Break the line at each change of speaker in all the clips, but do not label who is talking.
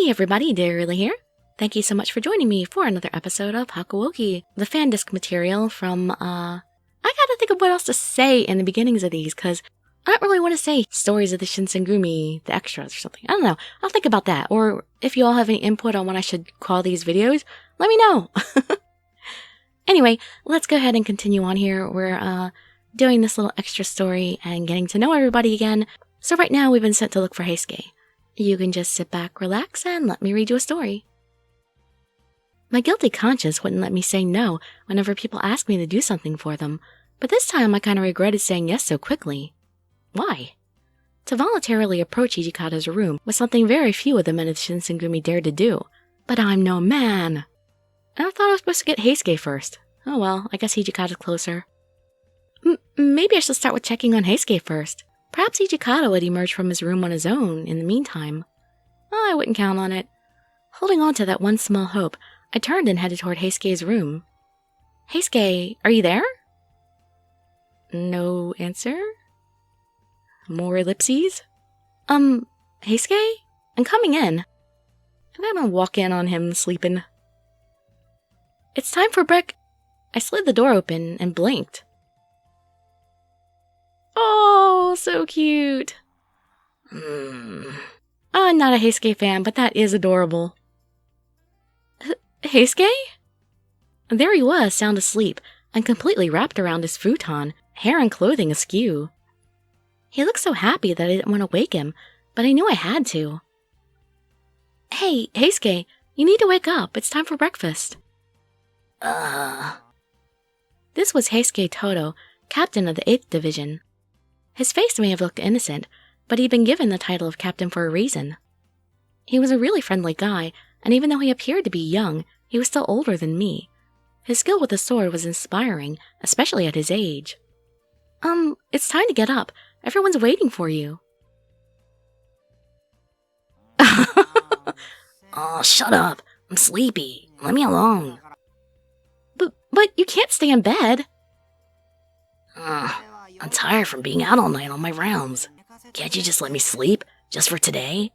Hey everybody, Dirili here. Thank you so much for joining me for another episode of Hakuouki, the fan disk material from, I gotta think of what else to say in the beginnings of these, because I don't really want to say stories of the Shinsengumi, the extras or something. I don't know. I'll think about that. Or if you all have any input on what I should call these videos, let me know. Anyway, let's go ahead and continue on here. We're, doing this little extra story and getting to know everybody again. So right now we've been sent to look for Heisuke. You can just sit back, relax, and let me read you a story. My guilty conscience wouldn't let me say no whenever people asked me to do something for them, but this time I kind of regretted saying yes so quickly. Why? To voluntarily approach Hijikata's room was something very few of the men of Shinsengumi dared to do, but I'm no man. I thought I was supposed to get Heisuke first. Oh well, I guess Hijikata's closer. Maybe I should start with checking on Heisuke first. Perhaps Hijikata would emerge from his room on his own in the meantime. Oh, I wouldn't count on it. Holding on to that one small hope, I turned and headed toward Heisuke's room. Heisuke, are you there? No answer? More ellipses? Heisuke? I'm coming in. I'm gonna walk in on him sleeping. It's time for I slid the door open and blinked. Oh, so cute. I'm not a Heisuke fan, but that is adorable. Heisuke? There he was, sound asleep, and completely wrapped around his futon, hair and clothing askew. He looked so happy that I didn't want to wake him, but I knew I had to. Hey, Heisuke, you need to wake up. It's time for breakfast. This was Heisuke Todo, captain of the 8th Division. His face may have looked innocent, but he'd been given the title of captain for a reason. He was a really friendly guy, and even though he appeared to be young, he was still older than me. His skill with the sword was inspiring, especially at his age. It's time to get up. Everyone's waiting for you.
Oh, shut up. I'm sleepy. Let me alone.
But you can't stay in bed.
I'm tired from being out all night on my rounds. Can't you just let me sleep? Just for today?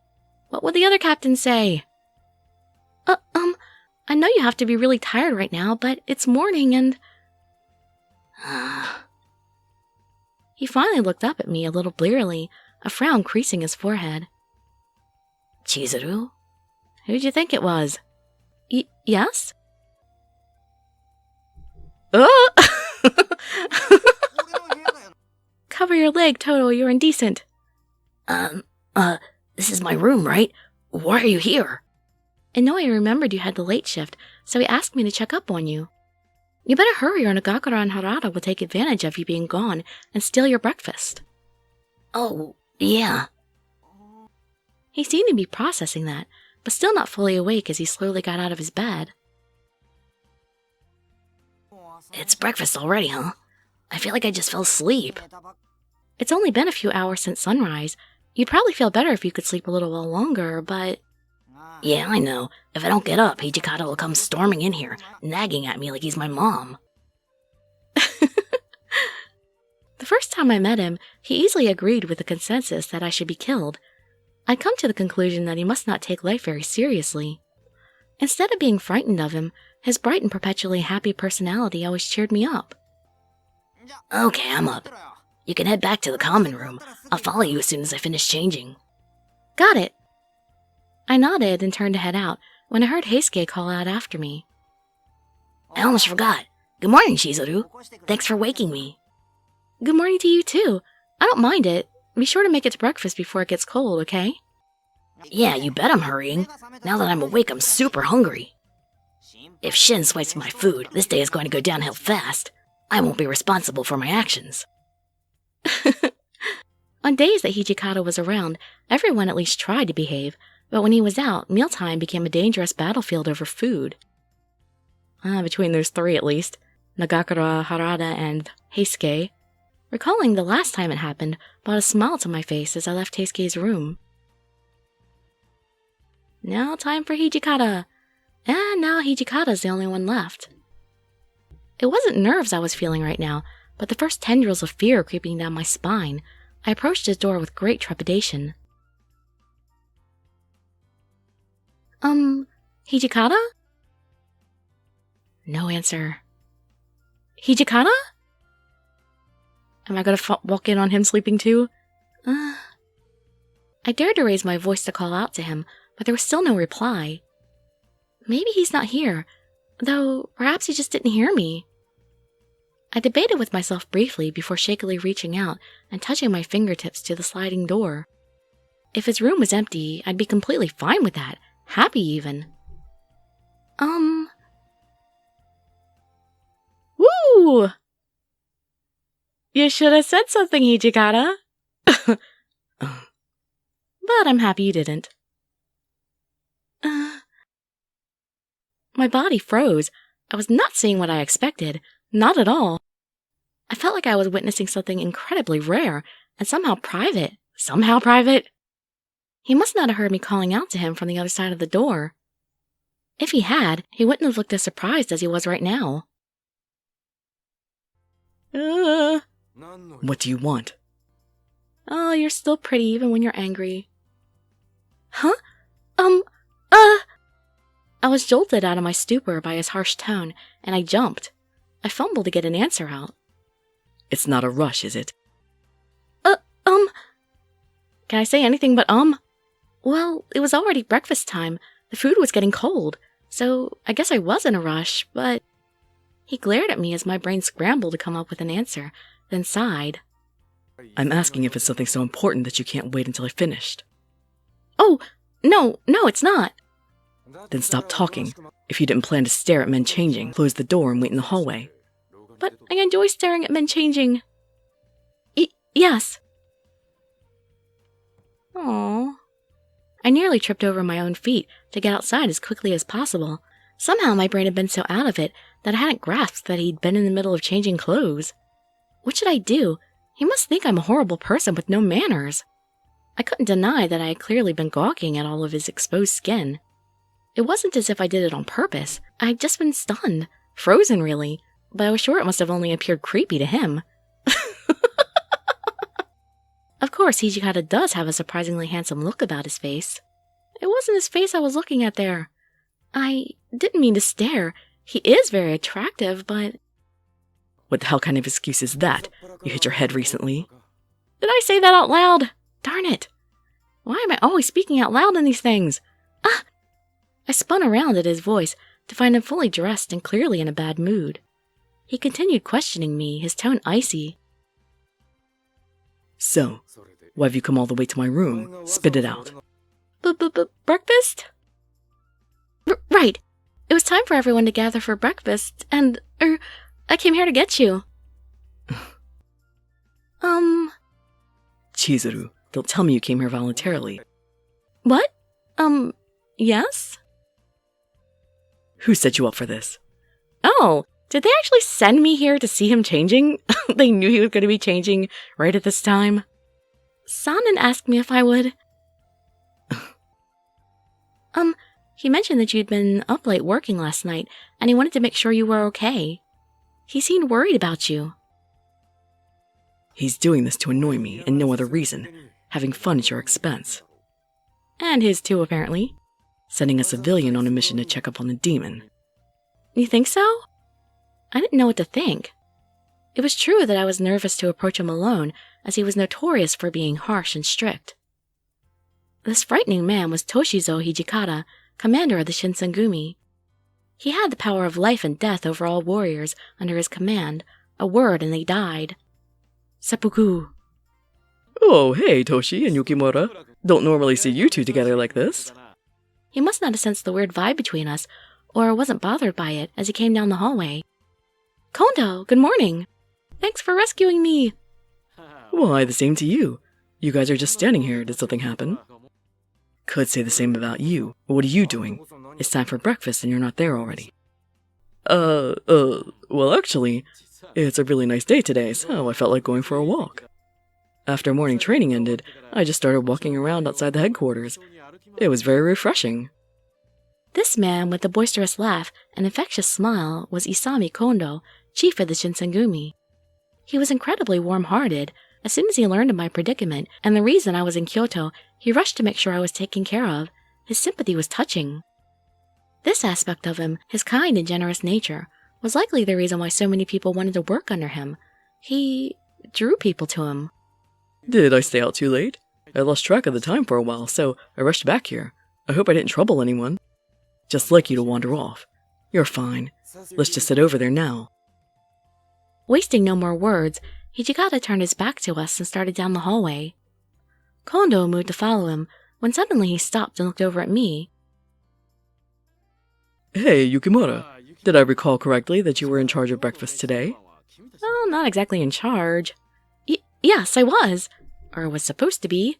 What would the other captain say? I know you have to be really tired right now, but it's morning and... He finally looked up at me a little blearily, a frown creasing his forehead.
Chizuru?
Who'd you think it was? Yes? Cover your leg, Toto, you're indecent.
This is my room, right? Why are you here?
Inoue remembered you had the late shift, so he asked me to check up on you. You better hurry or Nagakura and Harada will take advantage of you being gone and steal your breakfast.
Oh, yeah.
He seemed to be processing that, but still not fully awake as he slowly got out of his bed.
It's breakfast already, huh? I feel like I just fell asleep.
It's only been a few hours since sunrise. You'd probably feel better if you could sleep a little while longer, but...
Yeah, I know. If I don't get up, Hijikata will come storming in here, nagging at me like he's my mom.
The first time I met him, he easily agreed with the consensus that I should be killed. I'd come to the conclusion that he must not take life very seriously. Instead of being frightened of him, his bright and perpetually happy personality always cheered me up.
Okay, I'm up. You can head back to the common room. I'll follow you as soon as I finish changing.
Got it. I nodded and turned to head out when I heard Heisuke call out after me.
I almost forgot. Good morning, Chizuru. Thanks for waking me.
Good morning to you, too. I don't mind it. Be sure to make it to breakfast before it gets cold, okay?
Yeah, you bet I'm hurrying. Now that I'm awake, I'm super hungry. If Shin swipes my food, this day is going to go downhill fast. I won't be responsible for my actions.
On days that Hijikata was around, everyone at least tried to behave, but when he was out, mealtime became a dangerous battlefield over food. Between those three at least, Nagakura, Harada, and Heisuke. Recalling the last time it happened brought a smile to my face as I left Heisuke's room. Now time for Hijikata. And now Hijikata's the only one left. It wasn't nerves I was feeling right now, but the first tendrils of fear creeping down my spine. I approached his door with great trepidation. Hijikata? No answer. Hijikata? Am I gonna walk in on him sleeping too? I dared to raise my voice to call out to him, but there was still no reply. Maybe he's not here, though perhaps he just didn't hear me. I debated with myself briefly before shakily reaching out and touching my fingertips to the sliding door. If his room was empty, I'd be completely fine with that, happy even. Woo! You should have said something, Hijikata. But I'm happy you didn't. My body froze. I was not seeing what I expected. Not at all. I felt like I was witnessing something incredibly rare and somehow private. Somehow private. He must not have heard me calling out to him from the other side of the door. If he had, he wouldn't have looked as surprised as he was right now.
What do you want?
Oh, you're still pretty even when you're angry. Huh? I was jolted out of my stupor by his harsh tone, and I jumped. I fumbled to get an answer out.
It's not a rush, is it?
Can I say anything but Well, it was already breakfast time. The food was getting cold, so I guess I was in a rush, but... He glared at me as my brain scrambled to come up with an answer, then sighed.
I'm asking if it's something so important that you can't wait until I finished.
Oh, no, it's not.
Then stop talking. If you didn't plan to stare at men changing, close the door and wait in the hallway.
But I enjoy staring at men changing. Yes. Aww. I nearly tripped over my own feet to get outside as quickly as possible. Somehow my brain had been so out of it that I hadn't grasped that he'd been in the middle of changing clothes. What should I do? He must think I'm a horrible person with no manners. I couldn't deny that I had clearly been gawking at all of his exposed skin. It wasn't as if I did it on purpose. I had just been stunned. Frozen, really. But I was sure it must have only appeared creepy to him. Of course, Hijikata does have a surprisingly handsome look about his face. It wasn't his face I was looking at there. I didn't mean to stare. He is very attractive, but...
What the hell kind of excuse is that? You hit your head recently?
Did I say that out loud? Darn it. Why am I always speaking out loud in these things? I spun around at his voice to find him fully dressed and clearly in a bad mood. He continued questioning me, his tone icy.
So, why have you come all the way to my room? Spit it out.
Breakfast? Right. It was time for everyone to gather for breakfast, and, I came here to get you.
Chizuru, don't tell me you came here voluntarily.
What? Yes?
Who set you up for this?
Oh, did they actually send me here to see him changing? They knew he was going to be changing right at this time. Sanan asked me if I would. He mentioned that you'd been up late working last night, and he wanted to make sure you were okay. He seemed worried about you.
He's doing this to annoy me, and no other reason. Having fun at your expense.
And his too, apparently.
Sending a civilian on a mission to check up on the demon.
You think so? I didn't know what to think. It was true that I was nervous to approach him alone, as he was notorious for being harsh and strict. This frightening man was Toshizo Hijikata, commander of the Shinsengumi. He had the power of life and death over all warriors under his command. A word and they died. Seppuku.
Oh, hey, Toshi and Yukimura. Don't normally see you two together like this.
He must not have sensed the weird vibe between us, or wasn't bothered by it as he came down the hallway. Kondo, good morning. Thanks for rescuing me.
Why, the same to you. You guys are just standing here. Did something happen? Could say the same about you. But what are you doing? It's time for breakfast and you're not there already. Well, actually, it's a really nice day today, so I felt like going for a walk. After morning training ended, I just started walking around outside the headquarters. It was very refreshing.
This man with the boisterous laugh and infectious smile was Isami Kondo, chief of the Shinsengumi. He was incredibly warm-hearted. As soon as he learned of my predicament and the reason I was in Kyoto, he rushed to make sure I was taken care of, His sympathy was touching. This aspect of him, his kind and generous nature, was likely the reason why so many people wanted to work under him. He drew people to him.
Did I stay out too late? I lost track of the time for a while, so I rushed back here. I hope I didn't trouble anyone. Just like you to wander off. You're fine. Let's just sit over there now.
Wasting no more words, Hijikata turned his back to us and started down the hallway. Kondo moved to follow him, when suddenly he stopped and looked over at me.
Hey, Yukimura. Did I recall correctly that you were in charge of breakfast today?
Well, not exactly in charge. Yes, I was. Or was supposed to be.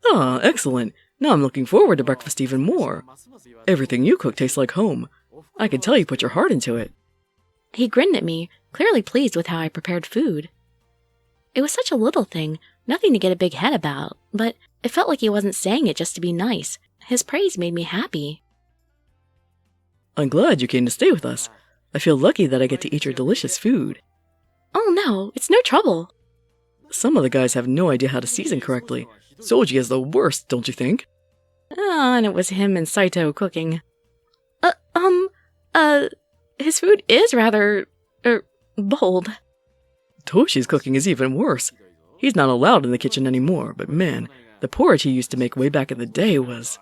Ah, excellent. Now I'm looking forward to breakfast even more. Everything you cook tastes like home. I can tell you put your heart into it.
He grinned at me, clearly pleased with how I prepared food. It was such a little thing, nothing to get a big head about, but it felt like he wasn't saying it just to be nice. His praise made me happy.
I'm glad you came to stay with us. I feel lucky that I get to eat your delicious food.
Oh no, it's no trouble.
Some of the guys have no idea how to season correctly. Soji is the worst, don't you think?
And it was him and Saito cooking. His food is rather, bold.
Toshi's cooking is even worse. He's not allowed in the kitchen anymore, but man, the porridge he used to make way back in the day was...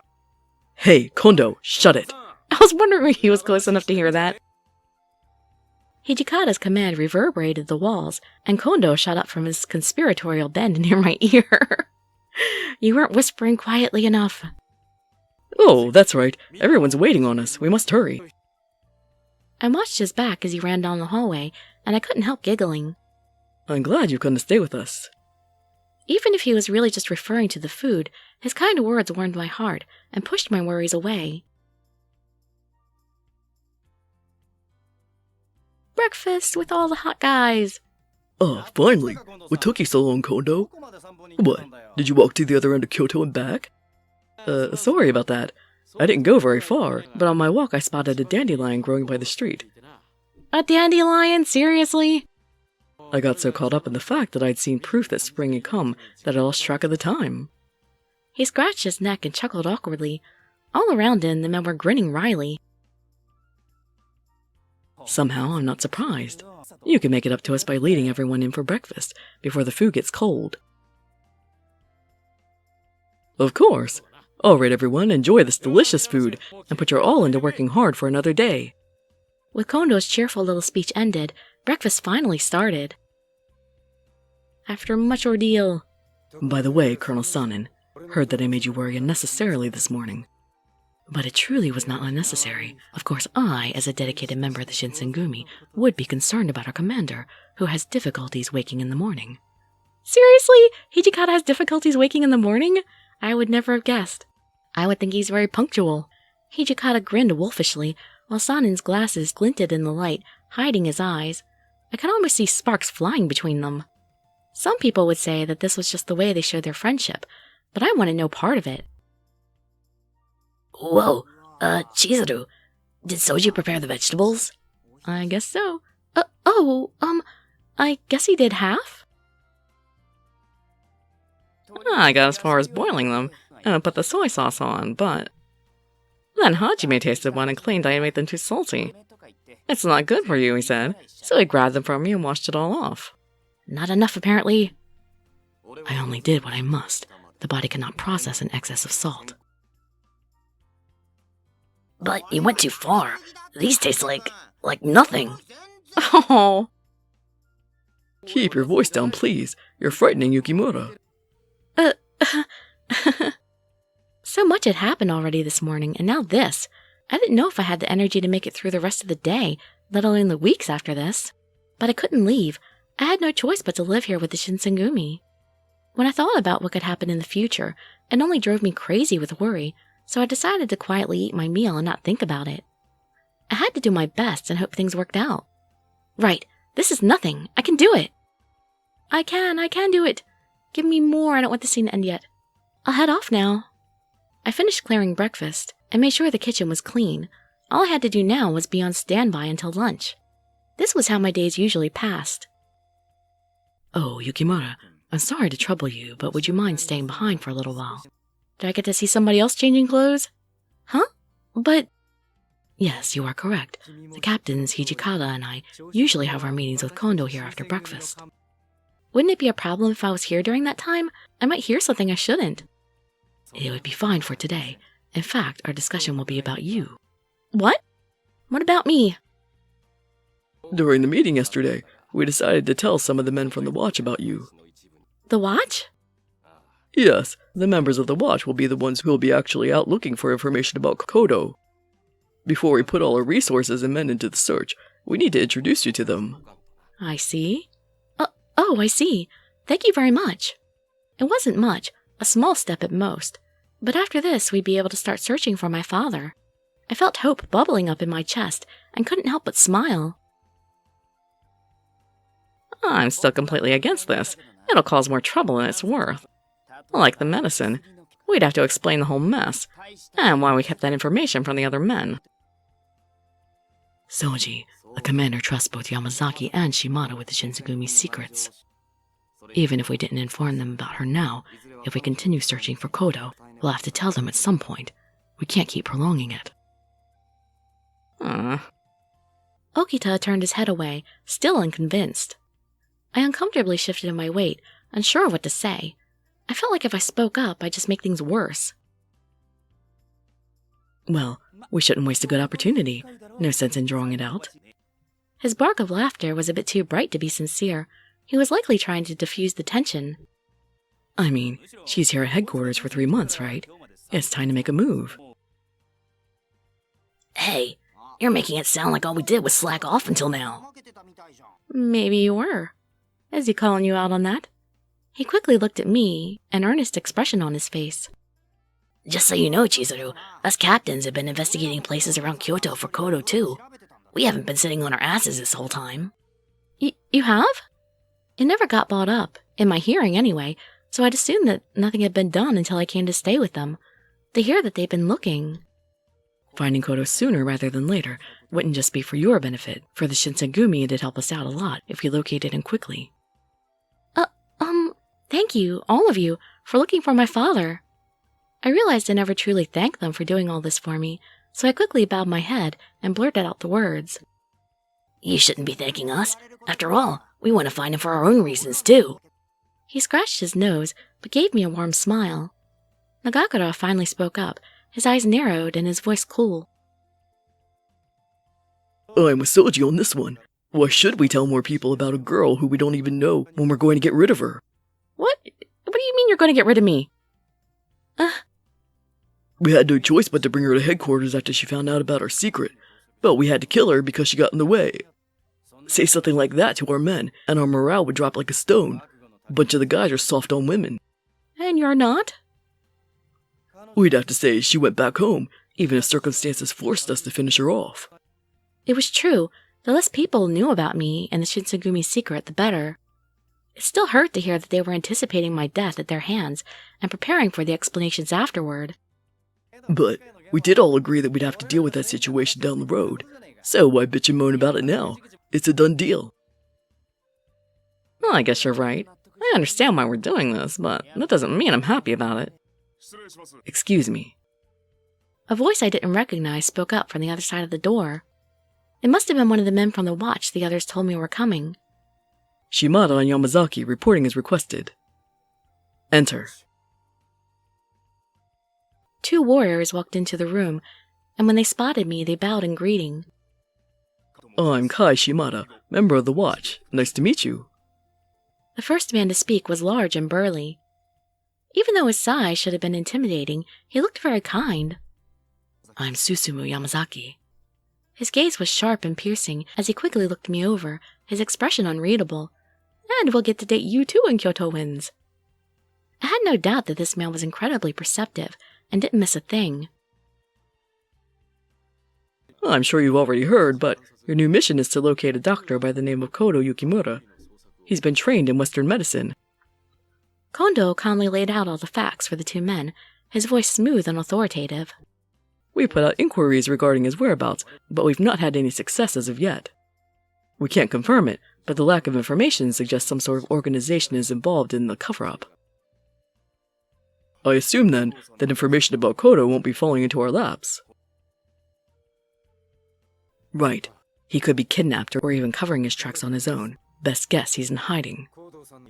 Hey, Kondo, shut it!
I was wondering if he was close enough to hear that. Hijikata's command reverberated the walls, and Kondo shot up from his conspiratorial bend near my ear. You weren't whispering quietly enough.
Oh, that's right. Everyone's waiting on us. We must hurry.
I watched his back as he ran down the hallway, and I couldn't help giggling.
I'm glad you've come to stay with us.
Even if he was really just referring to the food, his kind words warmed my heart and pushed my worries away. Breakfast with all the hot guys.
Oh, finally. What took you so long, Kondo? What, did you walk to the other end of Kyoto and back? Sorry about that. I didn't go very far, but on my walk I spotted a dandelion growing by the street.
A dandelion? Seriously?
I got so caught up in the fact that I'd seen proof that spring had come that I lost track of the time.
He scratched his neck and chuckled awkwardly. All around him, the men were grinning wryly.
Somehow, I'm not surprised. You can make it up to us by leading everyone in for breakfast, before the food gets cold. Of course. All right, everyone, enjoy this delicious food, and put your all into working hard for another day.
With Kondo's cheerful little speech ended, breakfast finally started. After much ordeal.
By the way, Colonel Sanan, heard that I made you worry unnecessarily this morning. But it truly was not unnecessary. Of course, I, as a dedicated member of the Shinsengumi, would be concerned about our commander, who has difficulties waking in the morning.
Seriously? Hijikata has difficulties waking in the morning? I would never have guessed. I would think he's very punctual. Hijikata grinned wolfishly, while Sanan's glasses glinted in the light, hiding his eyes. I could almost see sparks flying between them. Some people would say that this was just the way they showed their friendship, but I wanted no part of it.
Whoa, Chizuru, did Soji prepare the vegetables?
I guess so. I guess he did half?
I got as far as boiling them, and put the soy sauce on, but... Then Hajime tasted one and claimed I had made them too salty. It's not good for you, he said, so he grabbed them from me and washed it all off.
Not enough, apparently.
I only did what I must. The body cannot process an excess of salt.
But you went too far. These taste like nothing.
Oh.
Keep your voice down, please. You're frightening Yukimura.
So much had happened already this morning, and now this. I didn't know if I had the energy to make it through the rest of the day, let alone the weeks after this. But I couldn't leave. I had no choice but to live here with the Shinsengumi. When I thought about what could happen in the future, it only drove me crazy with worry, so I decided to quietly eat my meal and not think about it. I had to do my best and hope things worked out. Right, this is nothing. I can do it. I can do it. Give me more. I don't want the scene to end yet. I'll head off now. I finished clearing breakfast and made sure the kitchen was clean. All I had to do now was be on standby until lunch. This was how my days usually passed.
Oh, Yukimura, I'm sorry to trouble you, but would you mind staying behind for a little while?
Do I get to see somebody else changing clothes? Huh? But
Yes, you are correct. The captains, Hijikata, and I usually have our meetings with Kondo here after breakfast.
wouldn't it be a problem if I was here during that time? I might hear something I shouldn't.
It would be fine for today. In fact, our discussion will be about you.
What? What about me?
During the meeting yesterday, we decided to tell some of the men from the watch about you.
The watch?
Yes, the members of the watch will be the ones who will be actually out looking for information about Kodo. Before we put all our resources and men into the search, we need to introduce you to them.
I see. Oh, I see. Thank you very much. It wasn't much, a small step at most. But after this, we'd be able to start searching for my father. I felt hope bubbling up in my chest and couldn't help but smile.
I'm still completely against this. It'll cause more trouble than it's worth. Like the medicine, we'd have to explain the whole mess, and why we kept that information from the other men.
Soji, the commander trusts both Yamazaki and Shimada with the Shinsengumi's secrets. Even if we didn't inform them about her now, if we continue searching for Kodo, we'll have to tell them at some point. We can't keep prolonging it.
Okita turned his head away, still unconvinced. I uncomfortably shifted in my weight, unsure of what to say. I felt like if I spoke up, I'd just make things worse.
Well, we shouldn't waste a good opportunity. No sense in drawing it out.
His bark of laughter was a bit too bright to be sincere. He was likely trying to diffuse the tension.
I mean, she's here at headquarters for 3 months, right? It's time to make a move.
Hey, you're making it sound like all we did was slack off until now.
Maybe you were. Is he calling you out on that? He quickly looked at me, an earnest expression on his face.
Just so you know, Chizuru, us captains have been investigating places around Kyoto for Kodo too. We haven't been sitting on our asses this whole time.
You have? It never got brought up, in my hearing anyway, so I'd assumed that nothing had been done until I came to stay with them. To hear that they've been looking.
Finding Kodo sooner rather than later wouldn't just be for your benefit. For the Shinsengumi, it'd help us out a lot if we located him quickly.
Thank you, all of you, for looking for my father. I realized I never truly thanked them for doing all this for me, so I quickly bowed my head and blurted out the words.
You shouldn't be thanking us. After all, we want to find him for our own reasons too.
He scratched his nose, but gave me a warm smile. Nagakura finally spoke up, his eyes narrowed and his voice cool.
I'm with Soji on this one. Why should we tell more people about a girl who we don't even know when we're going to get rid of her?
What do you mean you're going to get rid of me?
We had no choice but to bring her to headquarters after she found out about our secret, but we had to kill her because she got in the way. Say something like that to our men, and our morale would drop like a stone. A bunch of the guys are soft on women.
And you're not?
We'd have to say she went back home, even if circumstances forced us to finish her off.
It was true. The less people knew about me and the Shinsengumi secret, the better. It still hurt to hear that they were anticipating my death at their hands and preparing for the explanations afterward.
But we did all agree that we'd have to deal with that situation down the road. So why bitch and moan about it now? It's a done deal.
Well, I guess you're right. I understand why we're doing this, but that doesn't mean I'm happy about it. Excuse me.
A voice I didn't recognize spoke up from the other side of the door. It must have been one of the men from the watch the others told me were coming.
Shimada and Yamazaki reporting as requested. Enter.
2 warriors walked into the room, and when they spotted me, they bowed in greeting.
I'm Kai Shimada, member of the Watch. Nice to meet you.
The first man to speak was large and burly. Even though his size should have been intimidating, he looked very kind.
I'm Susumu Yamazaki.
His gaze was sharp and piercing as he quickly looked me over, his expression unreadable. And we'll get to date you too in Kyoto Winds. I had no doubt that this man was incredibly perceptive and didn't miss a thing.
I'm sure you've already heard, but your new mission is to locate a doctor by the name of Kodo Yukimura. He's been trained in Western medicine.
Kondo calmly laid out all the facts for the 2 men, his voice smooth and authoritative.
We put out inquiries regarding his whereabouts, but we've not had any success as of yet. We can't confirm it, but the lack of information suggests some sort of organization is involved in the cover-up. I assume, then, that information about Kodo won't be falling into our laps.
Right. He could be kidnapped or even covering his tracks on his own. Best guess he's in hiding.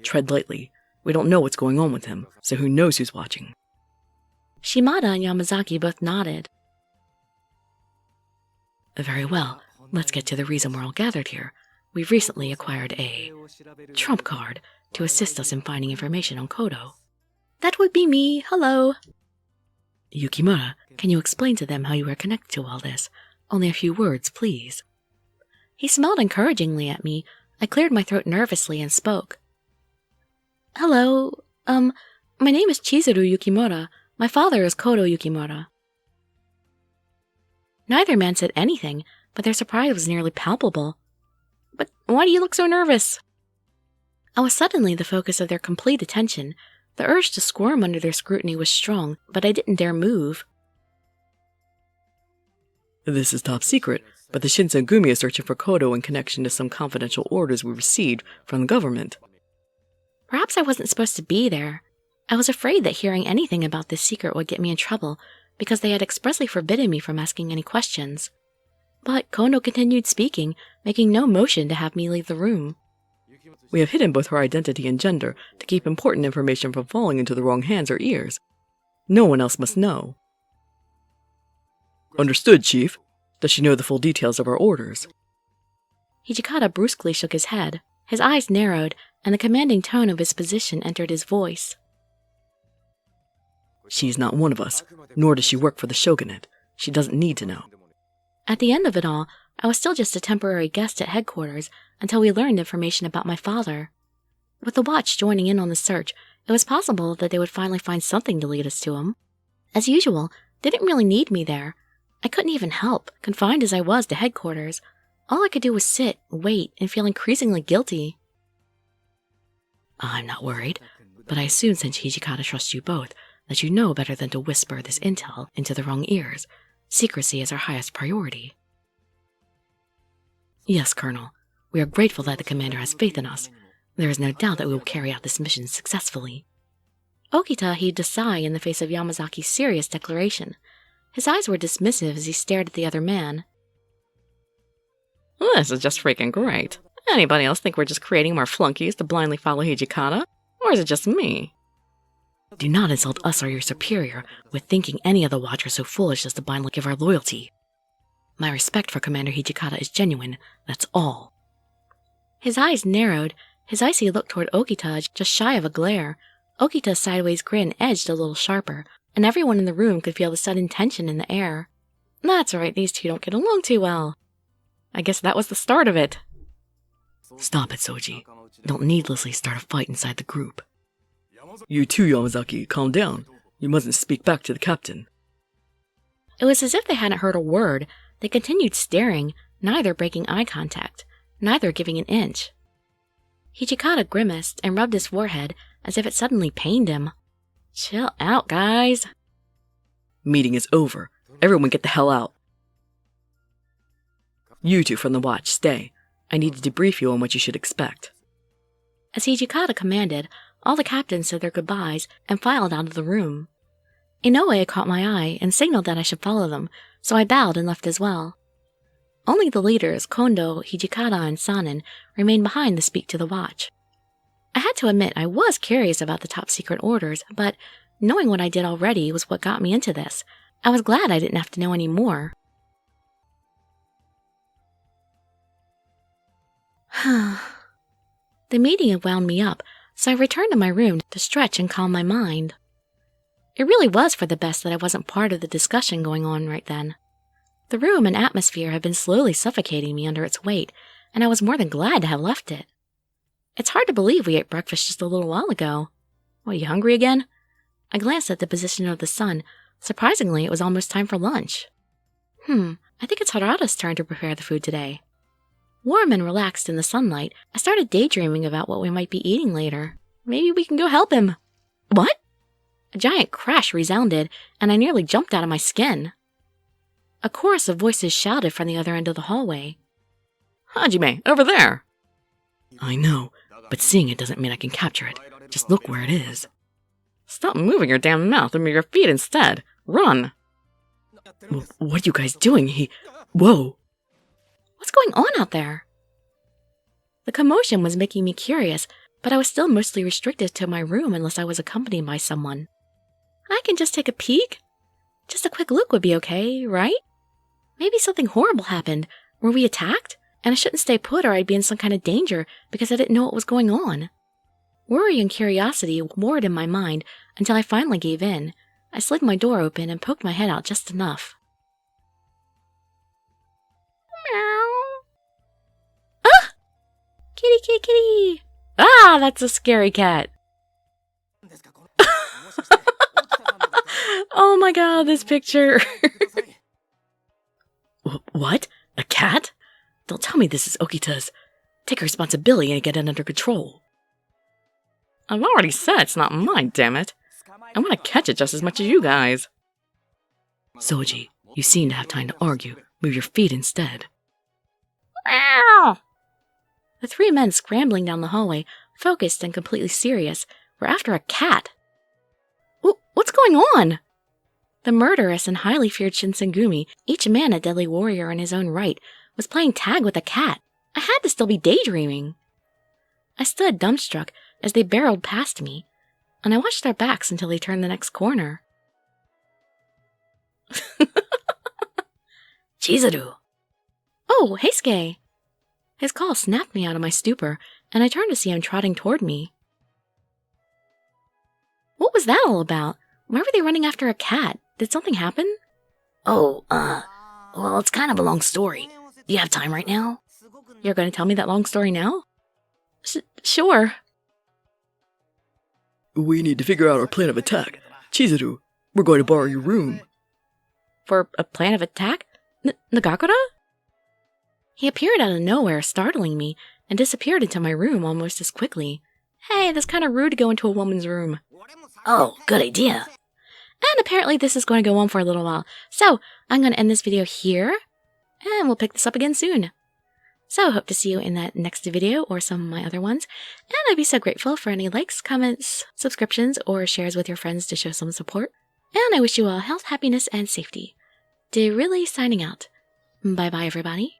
Tread lightly. We don't know what's going on with him, so who knows who's watching.
Shimada and Yamazaki both nodded.
Very well. Let's get to the reason we're all gathered here. We've recently acquired a trump card to assist us in finding information on Kodo.
That would be me. Hello.
Yukimura, can you explain to them how you are connected to all this? Only a few words, please.
He smiled encouragingly at me. I cleared my throat nervously and spoke. Hello, my name is Chizuru Yukimura. My father is Kodo Yukimura. Neither man said anything, but their surprise was nearly palpable. But why do you look so nervous? I was suddenly the focus of their complete attention. The urge to squirm under their scrutiny was strong, but I didn't dare move.
This is top secret, but the Shinsengumi is searching for Kodo in connection to some confidential orders we received from the government.
Perhaps I wasn't supposed to be there. I was afraid that hearing anything about this secret would get me in trouble, because they had expressly forbidden me from asking any questions. But Kondo continued speaking, making no motion to have me leave the room.
We have hidden both her identity and gender to keep important information from falling into the wrong hands or ears. No one else must know. Understood, Chief. Does she know the full details of our orders?
Hijikata brusquely shook his head. His eyes narrowed, and the commanding tone of his position entered his voice.
She is not one of us, nor does she work for the shogunate. She doesn't need to know.
At the end of it all, I was still just a temporary guest at headquarters until we learned information about my father. With the watch joining in on the search, it was possible that they would finally find something to lead us to him. As usual, they didn't really need me there. I couldn't even help, confined as I was to headquarters. All I could do was sit, wait, and feel increasingly guilty.
I'm not worried, but I assume since Hijikata trusts you both, that you know better than to whisper this intel into the wrong ears. Secrecy is our highest priority. Yes, Colonel. We are grateful that the commander has faith in us. There is no doubt that we will carry out this mission successfully.
Okita heaved a sigh in the face of Yamazaki's serious declaration. His eyes were dismissive as he stared at the other man.
This is just freaking great. Anybody else think we're just creating more flunkies to blindly follow Hijikata? Or is it just me?
Do not insult us or your superior with thinking any of the Watchers so foolish as to blindly give our loyalty. My respect for Commander Hijikata is genuine, that's all.
His eyes narrowed, his icy look toward Okita just shy of a glare. Okita's sideways grin edged a little sharper, and everyone in the room could feel the sudden tension in the air. That's right, these two don't get along too well. I guess that was the start of it.
Stop it, Soji. Don't needlessly start a fight inside the group.
You too, Yamazaki, calm down. You mustn't speak back to the captain.
It was as if they hadn't heard a word. They continued staring, neither breaking eye contact, neither giving an inch. Hijikata grimaced and rubbed his forehead as if it suddenly pained him. Chill out, guys.
Meeting is over. Everyone get the hell out. You two from the watch, stay. I need to debrief you on what you should expect.
As Hijikata commanded, all the captains said their goodbyes and filed out of the room. Inoue caught my eye and signaled that I should follow them, so I bowed and left as well. Only the leaders, Kondo, Hijikata, and Sanan, remained behind to speak to the watch. I had to admit I was curious about the top-secret orders, but knowing what I did already was what got me into this. I was glad I didn't have to know any more. The meeting had wound me up, so I returned to my room to stretch and calm my mind. It really was for the best that I wasn't part of the discussion going on right then. The room and atmosphere had been slowly suffocating me under its weight, and I was more than glad to have left it. It's hard to believe we ate breakfast just a little while ago. What, you hungry again? I glanced at the position of the sun. Surprisingly, it was almost time for lunch. I think it's Harada's turn to prepare the food today. Warm and relaxed in the sunlight, I started daydreaming about what we might be eating later. Maybe we can go help him. What? A giant crash resounded, and I nearly jumped out of my skin. A chorus of voices shouted from the other end of the hallway.
Hajime, over there!
I know, but seeing it doesn't mean I can capture it. Just look where it is.
Stop moving your damn mouth and move your feet instead. Run!
What are you guys doing? Whoa!
What's going on out there? The commotion was making me curious, but I was still mostly restricted to my room unless I was accompanied by someone. I can just take a peek? Just a quick look would be okay, right? Maybe something horrible happened. Were we attacked? And I shouldn't stay put or I'd be in some kind of danger because I didn't know what was going on. Worry and curiosity warred in my mind until I finally gave in. I slid my door open and poked my head out just enough. Meow. Ah! Kitty, kitty, kitty! Ah, that's a scary cat. Oh my god, this picture.
What? A cat? Don't tell me this is Okita's. Take responsibility and get it under control.
I've already said it's not mine, damn it. I want to catch it just as much as you guys.
Soji, you seem to have time to argue. Move your feet instead.
Meow. The three men scrambling down the hallway, focused and completely serious, were after a cat. What's going on? The murderous and highly feared Shinsengumi, each man a deadly warrior in his own right, was playing tag with a cat. I had to still be daydreaming. I stood dumbstruck as they barreled past me, and I watched their backs until they turned the next corner.
Chizuru!
Oh, Heisuke! His call snapped me out of my stupor, and I turned to see him trotting toward me. What was that all about? Why were they running after a cat? Did something happen?
Well, it's kind of a long story. Do you have time right now?
You're going to tell me that long story now? Sure.
We need to figure out our plan of attack. Chizuru, we're going to borrow your room.
For a plan of attack? Nagakura? He appeared out of nowhere, startling me, and disappeared into my room almost as quickly. Hey, that's kind of rude to go into a woman's room.
Oh, good idea.
And apparently this is going to go on for a little while. So, I'm going to end this video here, and we'll pick this up again soon. So, hope to see you in that next video or some of my other ones. And I'd be so grateful for any likes, comments, subscriptions, or shares with your friends to show some support. And I wish you all health, happiness, and safety. Dirili signing out. Bye-bye, everybody.